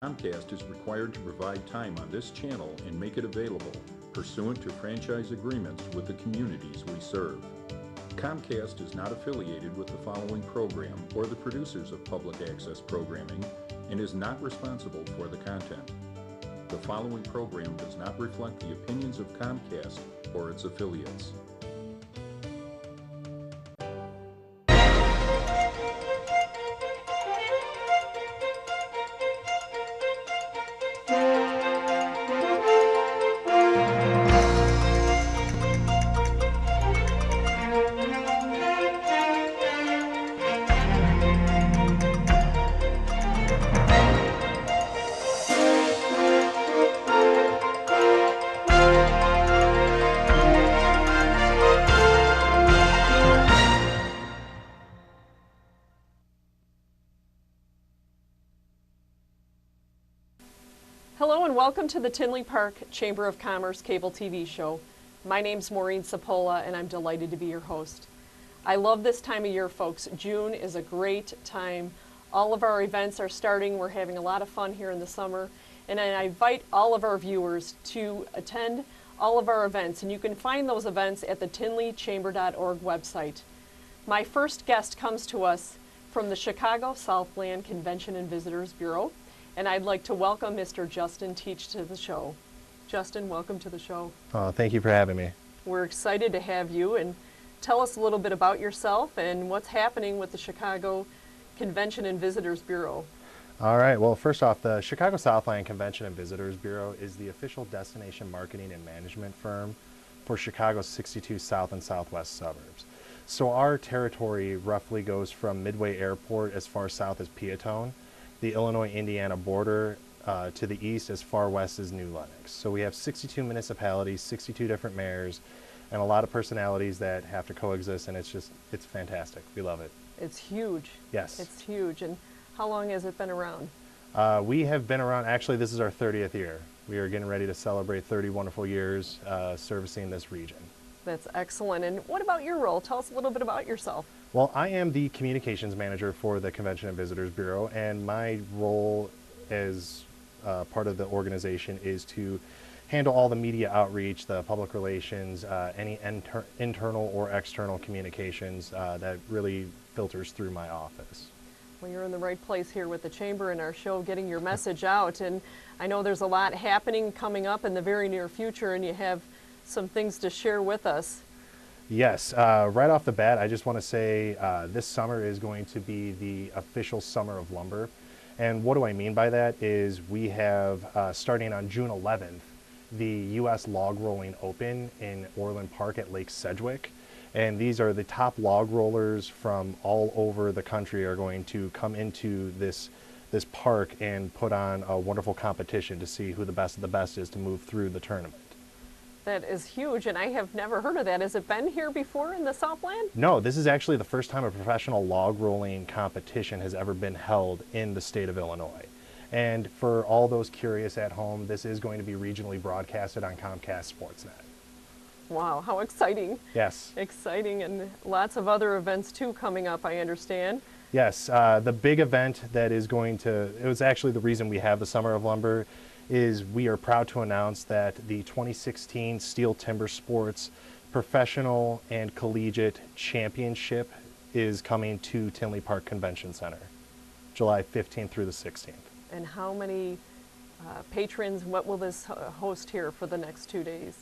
Comcast is required to provide time on this channel and make it available pursuant to franchise agreements with the communities we serve. Comcast is not affiliated with the following program or the producers of public access programming and is not responsible for the content. The following program does not reflect the opinions of Comcast or its affiliates. Hello and welcome to the Tinley Park Chamber of Commerce cable TV show. My name's Maureen Sapola and I'm delighted to be your host. I love this time of year, folks. June is a great time. All of our events are starting. We're having a lot of fun here in the summer. And I invite all of our viewers to attend all of our events. And you can find those events at the tinleychamber.org website. My first guest comes to us from the Chicago Southland Convention and Visitors Bureau. And I'd like to welcome Mr. Juston Teach to the show. Juston, welcome to the show. Thank you for having me. We're excited to have you, and tell us a little bit about yourself and what's happening with the Chicago Convention and Visitors Bureau. All right, well, first off, the Chicago Southland Convention and Visitors Bureau is the official destination marketing and management firm for Chicago's 62 south and southwest suburbs. So our territory roughly goes from Midway Airport as far south as Peatone, the Illinois-Indiana border to the east as far west as New Lenox. So we have 62 municipalities, 62 different mayors, and a lot of personalities that have to coexist, and it's fantastic. We love it. It's huge. Yes. It's huge. And how long has it been around? We have been around, actually this is our 30th year. We are getting ready to celebrate 30 wonderful years servicing this region. That's excellent. And what about your role? Tell us a little bit about yourself. Well, I am the communications manager for the Convention and Visitors Bureau, and my role as part of the organization is to handle all the media outreach, the public relations, any internal or external communications that really filters through my office. Well, you're in the right place here with the Chamber and our show, getting your message out. And I know there's a lot happening coming up in the very near future, and you have some things to share with us. Yes, right off the bat, I just want to say this summer is going to be the official Summer of Lumber. And what do I mean by that is we have, starting on June 11th, the U.S. Log Rolling Open in Orland Park at Lake Sedgwick. And these are the top log rollers from all over the country are going to come into this park and put on a wonderful competition to see who the best of the best is to move through the tournament. That is huge, and I have never heard of that. Has it been here before in the Southland? No, this is actually the first time a professional log rolling competition has ever been held in the state of Illinois. And for all those curious at home, this is going to be regionally broadcasted on Comcast Sportsnet. Wow, how exciting. Yes. Exciting, and lots of other events too coming up, I understand. Yes, the big event that is going to, it was actually the reason we have the Summer of Lumber, is we are proud to announce that the 2016 Steel Timber Sports Professional and Collegiate Championship is coming to Tinley Park Convention Center, July 15th through the 16th. And how many patrons, what will this host here for the next 2 days?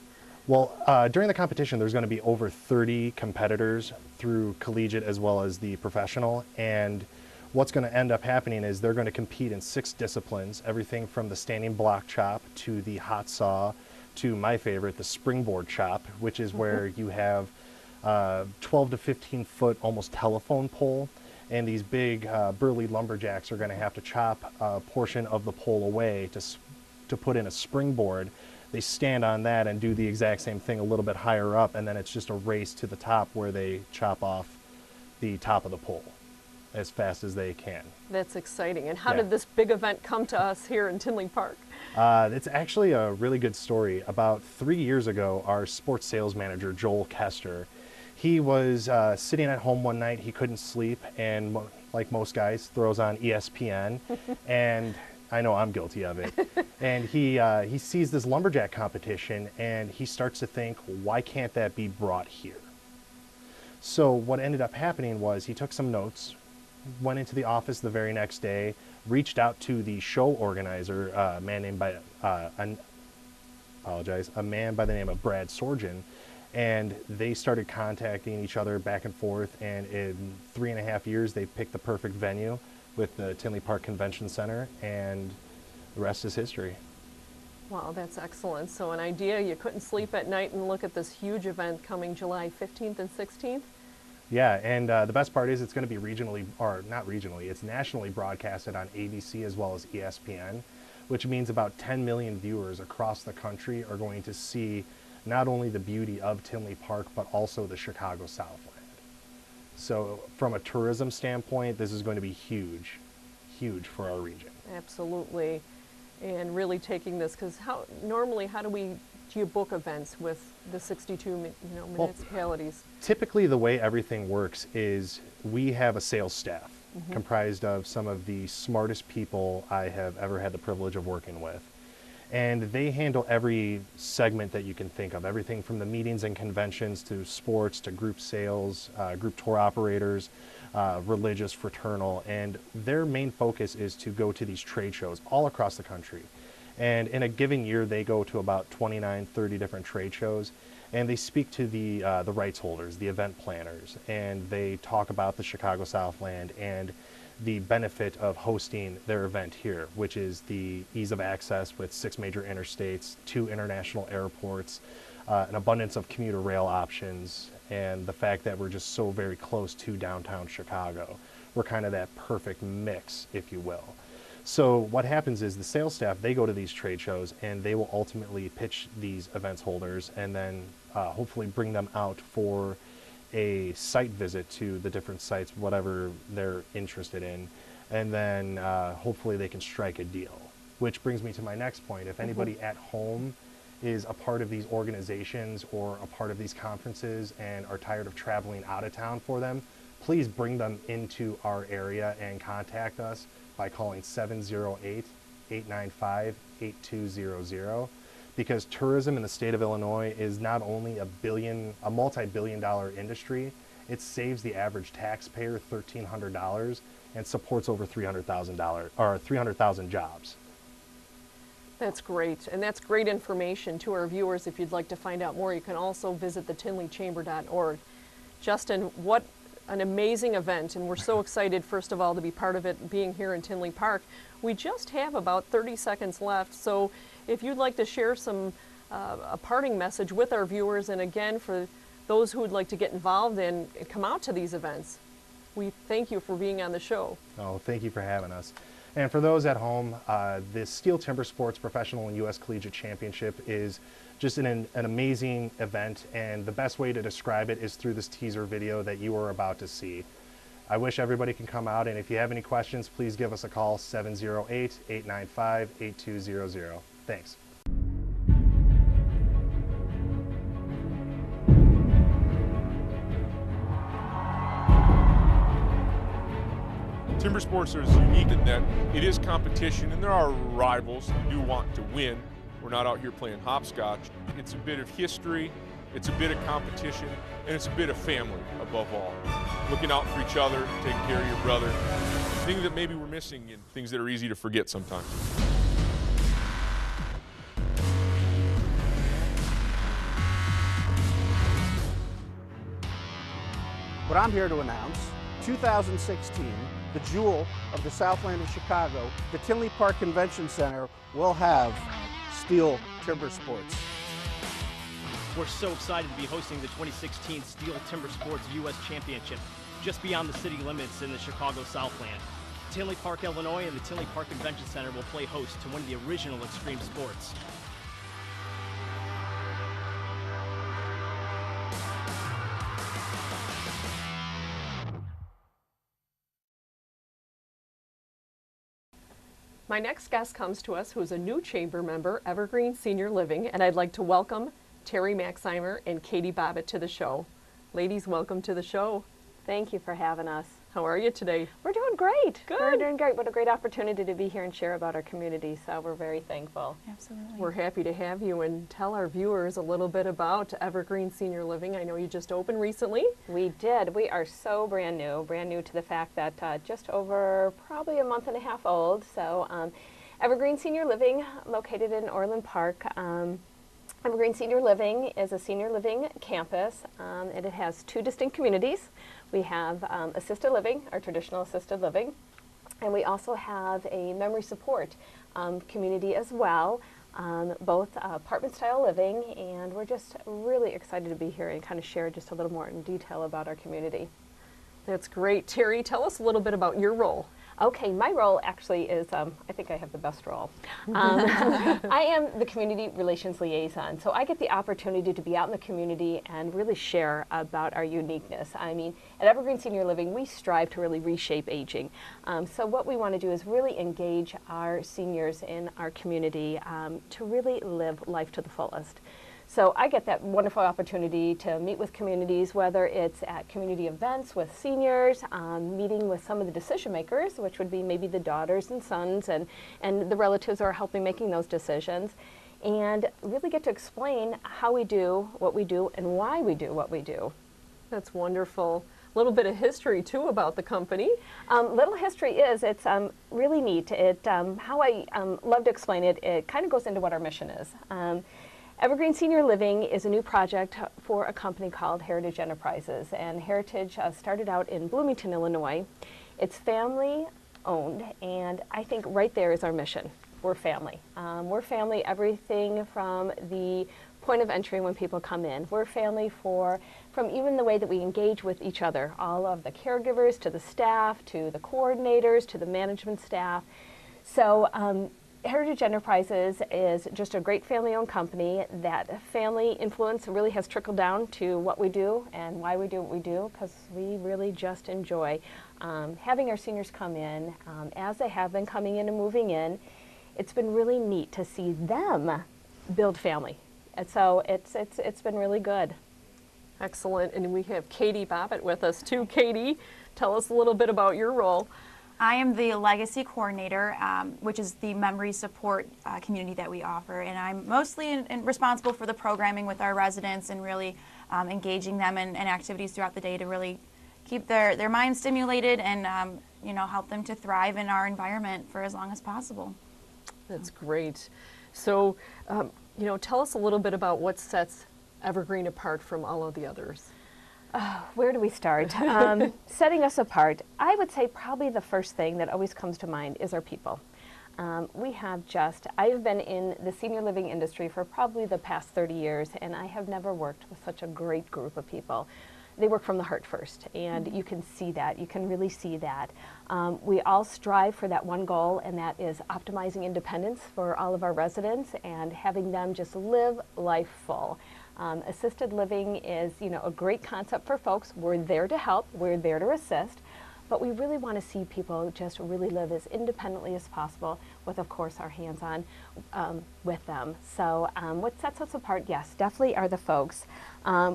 Well, during the competition, there's going to be over 30 competitors through collegiate as well as the professional, and what's going to end up happening is they're going to compete in 6 disciplines, everything from the standing block chop to the hot saw to my favorite, the Springboard Chop, which is where you have 12 to 15 foot almost telephone pole, and these big burly lumberjacks are going to have to chop a portion of the pole away to put in a springboard. They stand on that and do the exact same thing a little bit higher up, and then it's just a race to the top where they chop off the top of the pole as fast as they can. That's exciting. And how did this big event come to us here in Tinley Park? It's actually a really good story. About 3 years ago, our sports sales manager, Joel Kester, he was sitting at home one night, he couldn't sleep, and like most guys, throws on ESPN, and I know I'm guilty of it. And he sees this lumberjack competition, and he starts to think, why can't that be brought here? So what ended up happening was he took some notes, went into the office the very next day, reached out to the show organizer, a man by the name of Brad Sorgen, and they started contacting each other back and forth, and in 3.5 years they picked the perfect venue with the Tinley Park Convention Center, and the rest is history. Wow, that's excellent. So an idea, you couldn't sleep at night and look at this huge event coming July 15th and 16th? Yeah, and the best part is it's going to be regionally, or not regionally, it's nationally broadcasted on ABC as well as ESPN, which means about 10 million viewers across the country are going to see not only the beauty of Tinley Park, but also the Chicago Southland. So from a tourism standpoint, this is going to be huge, huge for our region. Absolutely. And really taking this, because how do you book events with the 62 municipalities? Typically the way everything works is we have a sales staff comprised of some of the smartest people I have ever had the privilege of working with. And they handle every segment that you can think of, everything from the meetings and conventions to sports to group sales, group tour operators, religious, fraternal, and their main focus is to go to these trade shows all across the country. And in a given year, they go to about 29, 30 different trade shows, and they speak to the rights holders, the event planners, and they talk about the Chicago Southland and the benefit of hosting their event here, which is the ease of access with 6 major interstates, 2 international airports, an abundance of commuter rail options, and the fact that we're just so very close to downtown Chicago. We're kind of that perfect mix, if you will. So what happens is the sales staff, they go to these trade shows and they will ultimately pitch these events holders and then hopefully bring them out for a site visit to the different sites, whatever they're interested in, and then hopefully they can strike a deal. Which brings me to my next point. If anybody at home is a part of these organizations or a part of these conferences and are tired of traveling out of town for them, please bring them into our area and contact us by calling 708-895-8200. Because tourism in the state of Illinois is not only a multi-billion-dollar industry, it saves the average taxpayer $1,300 and supports over 300,000 jobs. That's great, and that's great information to our viewers. If you'd like to find out more, you can also visit the tinleychamber.org. Juston, what an amazing event, and we're so excited, first of all, to be part of it, being here in Tinley Park. We just have about 30 seconds left, so if you'd like to share a parting message with our viewers, and again, for those who would like to get involved and come out to these events, we thank you for being on the show. Oh, thank you for having us. And for those at home, the Steel Timber Sports Professional and U.S. Collegiate Championship is just an amazing event, and the best way to describe it is through this teaser video that you are about to see. I wish everybody can come out, and if you have any questions, please give us a call, 708-895-8200. Thanks. Timber sports is unique in that it is competition, and there are rivals who do want to win. We're not out here playing hopscotch. It's a bit of history, it's a bit of competition, and it's a bit of family above all. Looking out for each other, taking care of your brother. Things that maybe we're missing and things that are easy to forget sometimes. But I'm here to announce 2016, the jewel of the Southland of Chicago, the Tinley Park Convention Center will have Steel Timber Sports. We're so excited to be hosting the 2016 Steel Timber Sports U.S. Championship just beyond the city limits in the Chicago Southland. Tinley Park, Illinois and the Tinley Park Convention Center will play host to one of the original extreme sports. My next guest comes to us, who's a new chamber member, Evergreen Senior Living, and I'd like to welcome Terri Maxeiner and Katie Bobbitt to the show. Ladies, welcome to the show. Thank you for having us. How are you today? We're doing great. Good. We're doing great. What a great opportunity to be here and share about our community. So we're very thankful. Absolutely. We're happy to have you, and tell our viewers a little bit about Evergreen Senior Living. I know you just opened recently. We did. We are so brand new to the fact that just over probably a month and a half old. So Evergreen Senior Living, located in Orland Park. Evergreen Senior Living is a senior living campus, and it has two distinct communities. We have assisted living, our traditional assisted living, and we also have a memory support community as well, both apartment-style living, and we're just really excited to be here and kind of share just a little more in detail about our community. That's great. Terri, tell us a little bit about your role. Okay, my role actually is, I think I have the best role. I am the Community Relations Liaison, so I get the opportunity to be out in the community and really share about our uniqueness. I mean, at Evergreen Senior Living, we strive to really reshape aging. So what we want to do is really engage our seniors in our community to really live life to the fullest. So I get that wonderful opportunity to meet with communities, whether it's at community events with seniors, meeting with some of the decision makers, which would be maybe the daughters and sons and the relatives who are helping making those decisions, and really get to explain how we do what we do and why we do what we do. That's wonderful. A little bit of history too about the company. Little history is, it's really neat. How I love to explain it, it kind of goes into what our mission is. Evergreen Senior Living is a new project for a company called Heritage Enterprises, and Heritage started out in Bloomington, Illinois. It's family owned, and I think right there is our mission. We're family. We're family, everything from the point of entry when people come in. We're family from even the way that we engage with each other, all of the caregivers to the staff, to the coordinators, to the management staff. So Heritage Enterprises is just a great family-owned company. That family influence really has trickled down to what we do and why we do what we do, because we really just enjoy having our seniors come in as they have been coming in and moving in. It's been really neat to see them build family, and so it's been really good. Excellent. And we have Katie Bobbitt with us too. Katie, tell us a little bit about your role. I am the Legacy Coordinator, which is the memory support community that we offer, and I'm mostly responsible for the programming with our residents and really engaging them in activities throughout the day to really keep their minds stimulated and help them to thrive in our environment for as long as possible. That's great. So, tell us a little bit about what sets Evergreen apart from all of the others. Where do we start? Setting us apart, I would say probably the first thing that always comes to mind is our people. I've been in the senior living industry for probably the past 30 years, and I have never worked with such a great group of people. They work from the heart first, and you can see that. You can really see that. We all strive for that one goal, and that is optimizing independence for all of our residents and having them just live life full. Assisted living is, a great concept for folks. We're there to help. We're there to assist. But we really want to see people just really live as independently as possible with, of course, our hands-on with them. So what sets us apart, yes, definitely are the folks.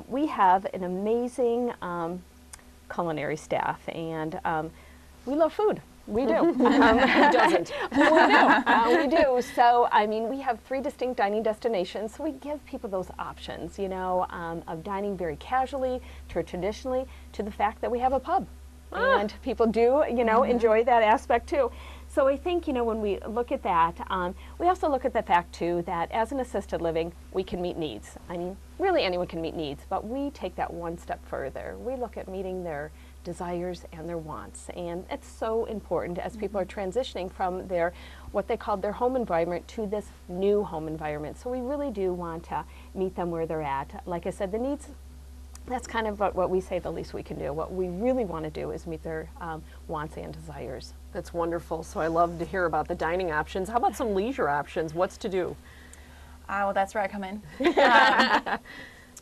We have an amazing culinary staff, and we love food. We do. Who doesn't? We do. So, we have 3 distinct dining destinations. So we give people those options, of dining very casually to traditionally to the fact that we have a pub. And people do, enjoy that aspect too. So I think, when we look at that, we also look at the fact too that as an assisted living, we can meet needs. Really anyone can meet needs, but we take that one step further. We look at meeting their desires and their wants, and it's so important as people are transitioning from what they called their home environment to this new home environment. So we really do want to meet them where they're at. Like I said, the needs, that's kind of what we say the least we can do. What we really want to do is meet their wants and desires. That's wonderful. So I love to hear about the dining options. How about some leisure options? What's to do? Well, that's where I come in.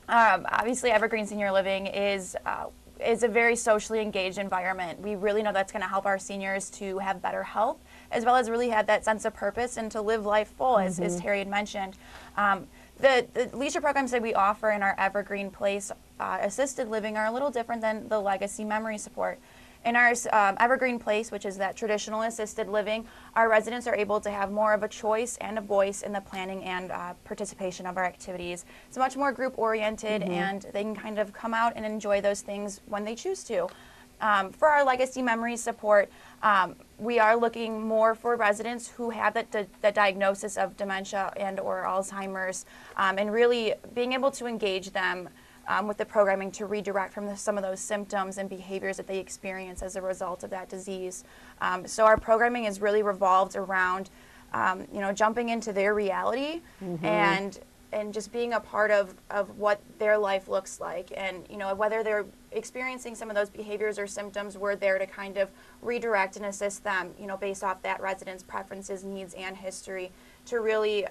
Obviously, Evergreen Senior Living is a very socially engaged environment. We really know that's going to help our seniors to have better health, as well as really have that sense of purpose and to live life full, as Terri had mentioned. The leisure programs that we offer in our Evergreen Place assisted living are a little different than the Legacy memory support. In our Evergreen Place, which is that traditional assisted living, our residents are able to have more of a choice and a voice in the planning and participation of our activities. It's much more group oriented, and they can kind of come out and enjoy those things when they choose to. For our legacy memory support, we are looking more for residents who have that diagnosis of dementia and or Alzheimer's, and really being able to engage them with the programming to redirect from some of those symptoms and behaviors that they experience as a result of that disease. So our programming is really revolved around, jumping into their reality and just being a part of what their life looks like. And, whether they're experiencing some of those behaviors or symptoms, we're there to kind of redirect and assist them, based off that resident's preferences, needs, and history to really,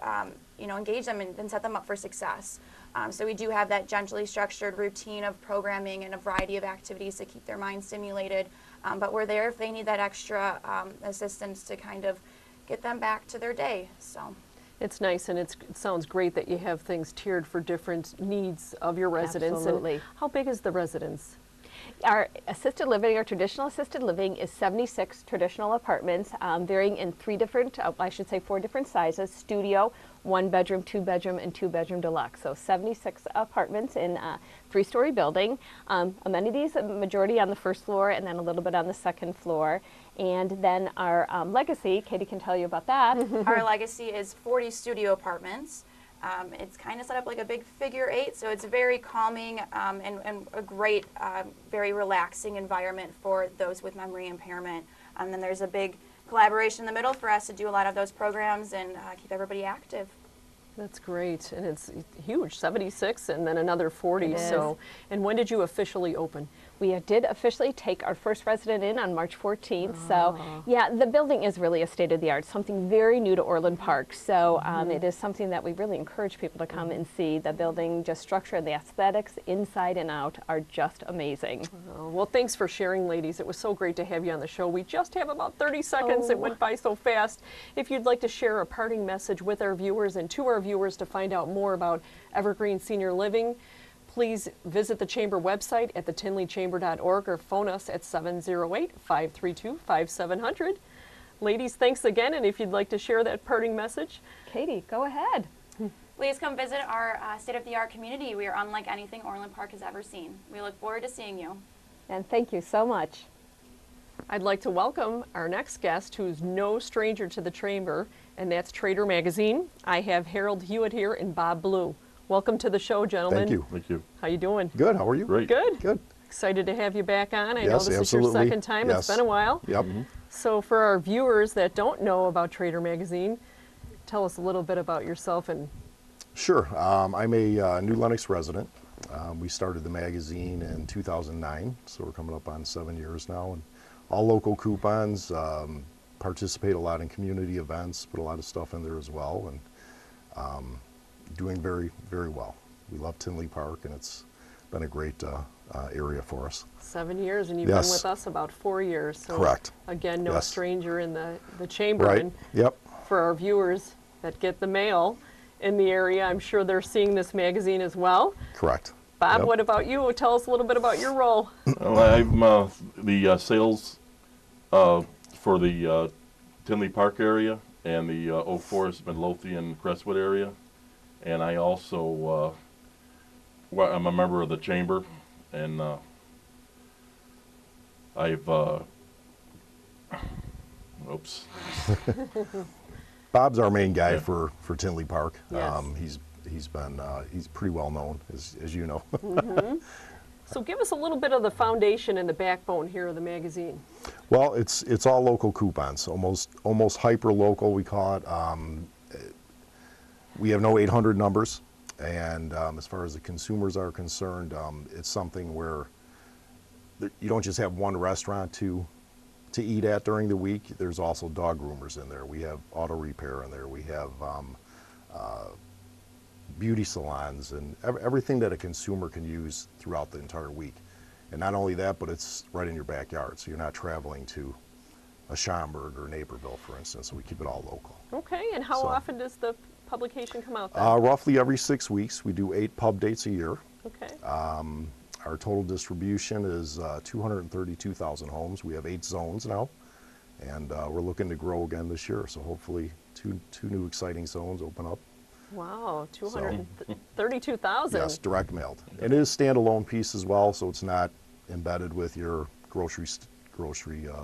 engage them and set them up for success. So we do have that gently structured routine of programming and a variety of activities to keep their mind stimulated. But we're there if they need that extra assistance to kind of get them back to their day. So it's nice, and it sounds great that you have things tiered for different needs of your residents. Absolutely. And how big is the residence? Our assisted living, our traditional assisted living, is 76 traditional apartments, varying in four different sizes: studio, 1-bedroom, 2-bedroom, and 2-bedroom deluxe. So 76 apartments in a 3-story building. Amenities, a majority on the first floor and then a little bit on the second floor. And then our legacy, Katie can tell you about that. Our legacy is 40 studio apartments. It's kind of set up like a big figure 8, so it's very calming and a great, very relaxing environment for those with memory impairment. And then there's a big collaboration in the middle for us to do a lot of those programs and keep everybody active. That's great, and it's huge, 76 and then another 40. It is. So, and when did you officially open? We did officially take our first resident in on March 14th. So, yeah, the building is really a state-of-the-art, something very new to Orland Park. So it is something that we really encourage people to come and see. The building, just structure, and the aesthetics inside and out are just amazing. Well, thanks for sharing, ladies. It was so great to have you on the show. We just have about 30 seconds. It went by so fast. If you'd like to share a parting message with our viewers and to our viewers to find out more about Evergreen Senior Living, please visit the Chamber website at thetinleychamber.org or phone us at 708-532-5700. Ladies, thanks again, and if you'd like to share that parting message. Katie, go ahead. Please come visit our state-of-the-art community. We are unlike anything Orland Park has ever seen. We look forward to seeing you. And thank you so much. I'd like to welcome our next guest, who's no stranger to the Chamber, and that's Trader Magazine. I have Harold Hewitt here and Bob Blue. Welcome to the show, gentlemen. Thank you. Thank you. How you doing? Good. How are you? Great. Good. Good. Excited to have you back on. I know Yes, this absolutely. is your second time. Yes. It's been a while. Yep. So for our viewers that don't know about Trader Magazine, tell us a little bit about yourself. And Sure. I'm a New Lenox resident. We started the magazine in 2009, so we're coming up on 7 years now. And all local coupons, participate a lot in community events, put a lot of stuff in there as well, and doing very, very well. We love Tinley Park, and it's been a great area for us. 7 years, and you've Yes. been with us about 4 years. So Correct. Again, no Yes. stranger in the Chamber. Right. And Yep. for our viewers that get the mail in the area, I'm sure they're seeing this magazine as well. Correct. Bob, Yep. what about you? Tell us a little bit about your role. Well, I'm the sales for the Tinley Park area and the Oak Forest, Midlothian, Crestwood area. And I also, I'm a member of the Chamber, and I've, oops. Bob's our main guy Yeah. for Tinley Park. Yes. He's pretty well known, as you know. So give us a little bit of the foundation and the backbone here of the magazine. Well, it's all local coupons, almost hyper local, we call it. We have no 800 numbers, and as far as the consumers are concerned, it's something where you don't just have one restaurant to eat at during the week. There's also dog groomers in there. We have auto repair in there. We have beauty salons and everything that a consumer can use throughout the entire week. And not only that, but it's right in your backyard, so you're not traveling to a Schaumburg or Naperville, for instance. So we keep it all local. Okay, and how So- often does the publication come out then? Roughly every 6 weeks. We do 8 pub dates a year. Okay. Our total distribution is 232,000 homes. We have 8 zones now, and we're looking to grow again this year. So hopefully two new exciting zones open up. Wow, 232,000. Yes, direct mailed. And it is standalone piece as well, so it's not embedded with your grocery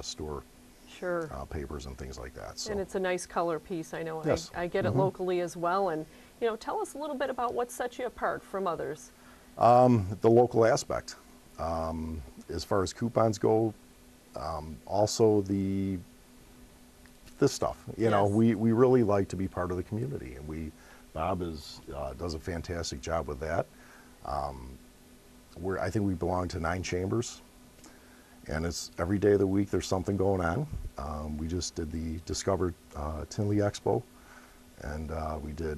store Sure. papers and things like that. So. And it's a nice color piece. I know Yes. I get it locally as well. And, you know, tell us a little bit about what sets you apart from others. The local aspect. As far as coupons go, also this stuff. You know, we really like to be part of the community, and Bob does a fantastic job with that. I think we belong to 9 chambers, and it's every day of the week there's something going on. We just did the Discover Tinley Expo, and we did,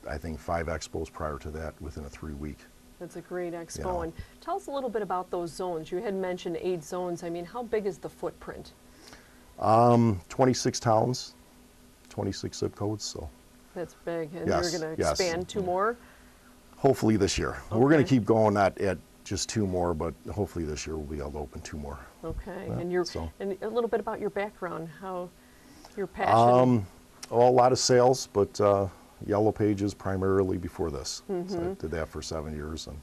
I think, 5 expos prior to that within a 3-week. It's a great expo. You know. And tell us a little bit about those zones. You had mentioned 8 zones. I mean, how big is the footprint? 26 towns, 26 zip codes, so. That's big. And Yes, you're going to yes. expand 2 more? Hopefully this year. We're going to Okay. keep going, not at just 2 more, but hopefully this year we'll be able to open 2 more. Okay. Yeah, and a little bit about your background, how your passion. A lot of sales, but Yellow Pages primarily before this. So I did that for 7 years, and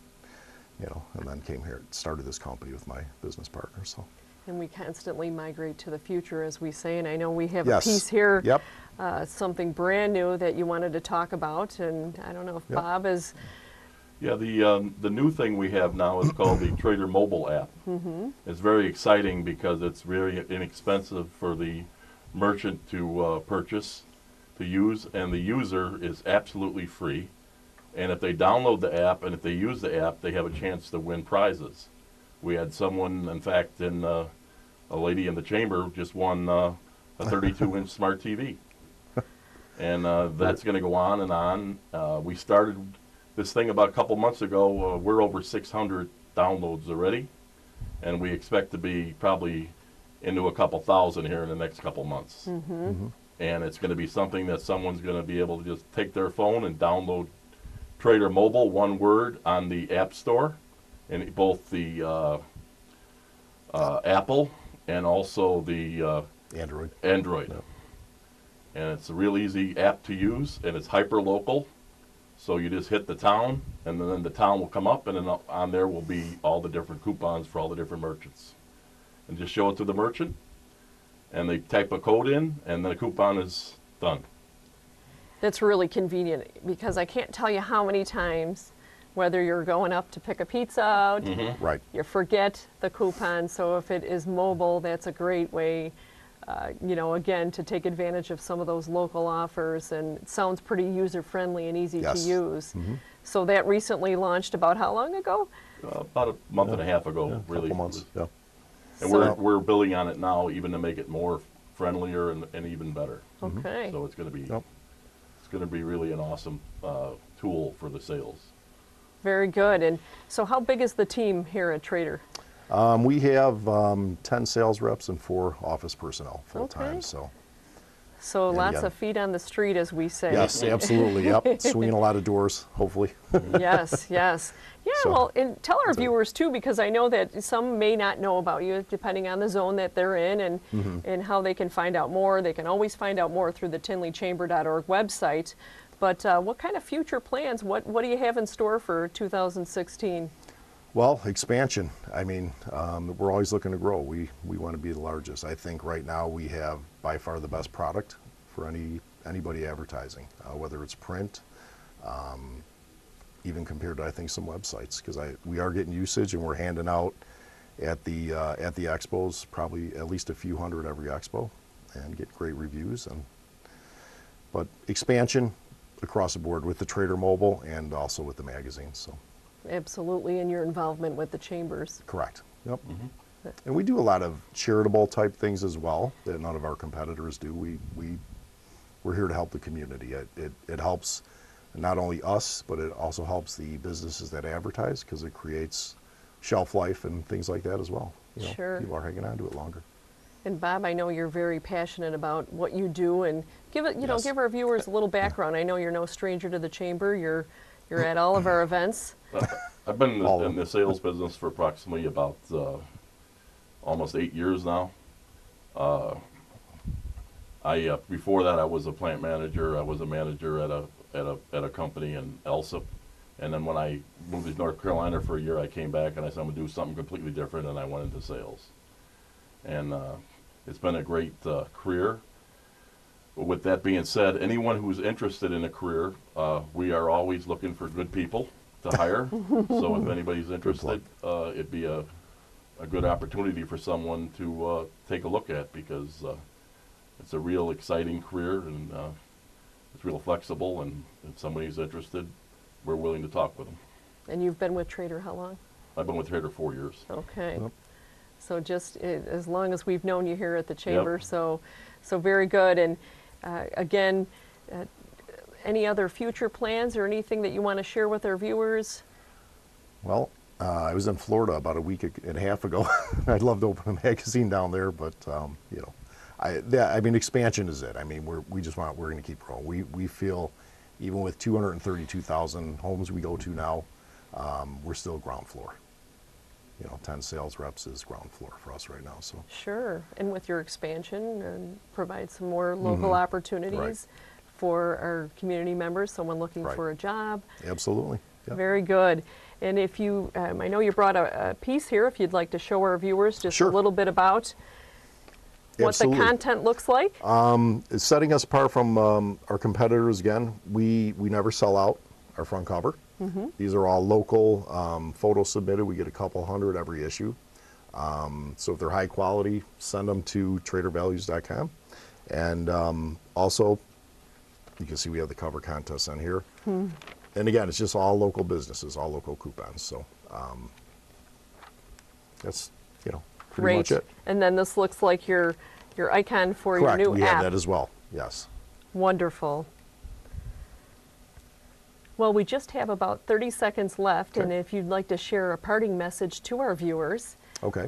and then came here, started this company with my business partner. So. And we constantly migrate to the future, as we say. And I know we have Yes. a piece here, Yep. something brand new that you wanted to talk about. And I don't know if Yep. Bob is. Yeah, the new thing we have now is called the Trader Mobile app. It's very exciting because it's very inexpensive for the merchant to purchase, to use, and the user is absolutely free. And if they download the app and if they use the app, they have a chance to win prizes. We had someone, in fact, a lady in the chamber just won a 32-inch smart TV. And that's going to go on and on. We started this thing about a couple months ago. We're over 600 downloads already, and we expect to be probably into a couple thousand here in the next couple months. And it's going to be something that someone's going to be able to just take their phone and download Trader Mobile, one word, on the App Store, and both the Apple and also the Android. Yep. And it's a real easy app to use, and it's hyper local. So you just hit the town, and then the town will come up, and then on there will be all the different coupons for all the different merchants. And just show it to the merchant, and they type a code in, and the coupon is done. That's really convenient, because I can't tell you how many times, whether you're going up to pick a pizza out, Right. you forget the coupon. So if it is mobile, that's a great way, again, to take advantage of some of those local offers. And it sounds pretty user-friendly and easy Yes. to use. So that recently launched about how long ago? About a month and a half ago, really. Couple months. Yeah. And So- we're building on it now, even to make it more friendlier and even better. Okay. So it's going to be Yep. it's going to be really an awesome tool for the sales. Very good. And so how big is the team here at Trader? We have 10 sales reps and 4 office personnel full-time. Okay. So So lots yeah. of feet on the street, as we say. yes, absolutely. Yep. Swinging a lot of doors, hopefully. Yes, yes. Yeah, So, well, and tell our that's it. viewers too, because I know that some may not know about you, depending on the zone that they're in and how they can find out more. They can always find out more through the tinleychamber.org website. But what kind of future plans, what do you have in store for 2016? Well, expansion. I mean, we're always looking to grow. We want to be the largest. I think right now we have by far the best product for anybody advertising, whether it's print, even compared to I think some websites, because we are getting usage and we're handing out at the expos probably at least a few hundred every expo, and get great reviews. But expansion across the board with the Trader Mobile and also with the magazines. So. Absolutely, and your involvement with the chambers. Correct. Yep. And we do a lot of charitable type things as well that none of our competitors do. We're here to help the community. It helps not only us, but it also helps the businesses that advertise, because it creates shelf life and things like that as well. Sure. People are hanging on to it longer. And Bob, I know you're very passionate about what you do, and give Yes. our viewers a little background. I know you're no stranger to the chamber. You're You're at all of our events. I've been in the sales business for approximately about almost 8 years now. Before that, I was a plant manager. I was a manager at a company in Elsip, and then when I moved to North Carolina for a year, I came back and I said I'm gonna do something completely different, and I went into sales. And it's been a great career. With that being said, anyone who's interested in a career, we are always looking for good people to hire. So if anybody's interested, it'd be a good opportunity for someone to take a look at, because it's a real exciting career, and it's real flexible, and if somebody's interested, we're willing to talk with them. And you've been with Trader how long? I've been with Trader 4 years. Okay. Yep. So just as long as we've known you here at the Chamber, Yep. so very good. And again, any other future plans or anything that you want to share with our viewers? Well, I was in Florida about a week and a half ago. I'd love to open a magazine down there, but you know, I mean, expansion is it. I mean, we're going to keep growing. We feel, even with 232,000 homes we go to now, we're still ground floor. You know, 10 sales reps is ground floor for us right now. So Sure. And with your expansion, and provide some more local opportunities for our community members, someone looking for a job. Absolutely. Yep. Very good. And if you, I know you brought a piece here, if you'd like to show our viewers just a little bit about what the content looks like. It's setting us apart from our competitors. Again, we never sell out our front cover. These are all local photos submitted. We get a couple hundred every issue. So if they're high quality, send them to tradervalues.com. And also, you can see we have the cover contest on here. And again, it's just all local businesses, all local coupons. So that's, you know, pretty much it. And then this looks like your icon for Correct. your new we app. have that as well. Yes. Wonderful. Well, we just have about 30 seconds left, and if you'd like to share a parting message to our viewers. Okay.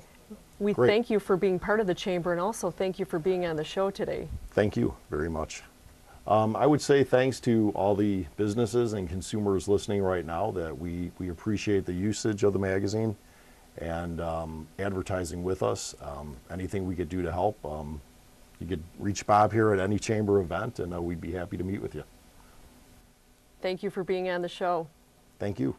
We Great. thank you for being part of the Chamber, and also thank you for being on the show today. Thank you very much. I would say thanks to all the businesses and consumers listening right now, that we appreciate the usage of the magazine and advertising with us. Anything we could do to help, you could reach Bob here at any Chamber event, and we'd be happy to meet with you. Thank you for being on the show. Thank you.